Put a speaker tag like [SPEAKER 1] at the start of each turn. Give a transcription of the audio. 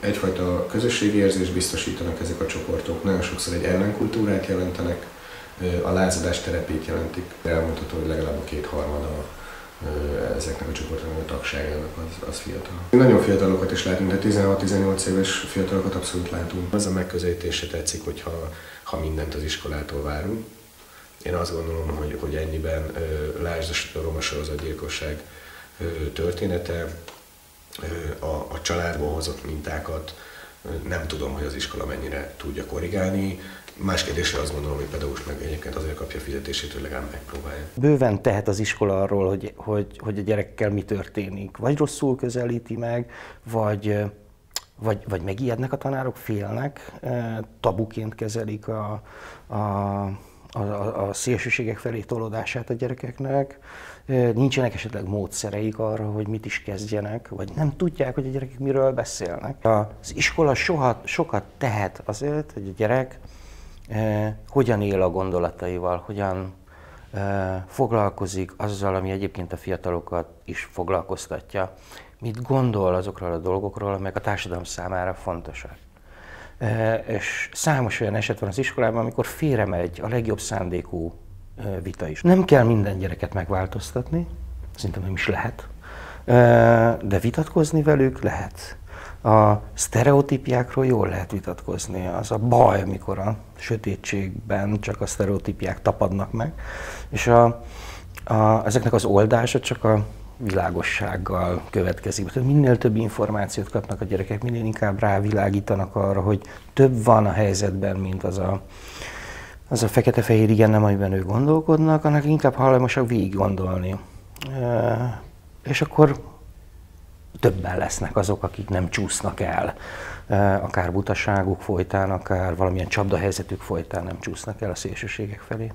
[SPEAKER 1] Egyfajta közösségi érzést biztosítanak ezek a csoportok, nagyon sokszor egy ellenkultúrát jelentenek, a lázadás terepét jelentik. Elmondható, hogy legalább a kétharmada ezeknek a csoportoknak a tagságának az fiatal. Nagyon fiatalokat is látunk, de 16-18 éves fiatalokat abszolút látunk. Az a megközelítésre tetszik, ha mindent az iskolától várunk. Én azt gondolom, hogy ennyiben lásd a roma sorozatgyilkosság története, a családból hozott mintákat, nem tudom, hogy az iskola mennyire tudja korrigálni. Más kérdésre azt gondolom, hogy pedagógus meg egyébként azért kapja a fizetését, hogy legalább megpróbálja.
[SPEAKER 2] Bőven tehet az iskola arról, hogy a gyerekekkel mi történik. Vagy rosszul közelíti meg, vagy megijednek a tanárok, félnek, tabuként kezelik a szélsőségek felé tolódását a gyerekeknek. Nincsenek esetleg módszereik arra, hogy mit is kezdjenek, vagy nem tudják, hogy a gyerekek miről beszélnek. Az iskola sokat tehet azért, hogy a gyerek hogyan él a gondolataival, hogyan foglalkozik azzal, ami egyébként a fiatalokat is foglalkoztatja. Mit gondol azokról a dolgokról, amelyek a társadalom számára fontosak. És számos olyan eset van az iskolában, amikor félremegy a legjobb szándékú vita is. Nem kell minden gyereket megváltoztatni, szerintem nem is lehet, de vitatkozni velük lehet. A sztereotípiákról jól lehet vitatkozni. Az a baj, amikor a sötétségben csak a sztereotípiák tapadnak meg, és ezeknek az oldása csak a világossággal következik. Tehát minél több információt kapnak a gyerekek, minél inkább rávilágítanak arra, hogy több van a helyzetben, mint az a fekete-fehér igen, nem, amiben ők gondolkodnak, annak inkább hallamosak végig gondolni. És akkor többen lesznek azok, akik nem csúsznak el, akár butaságuk folytán, akár valamilyen csapdahelyzetük folytán nem csúsznak el a szélsőségek felé.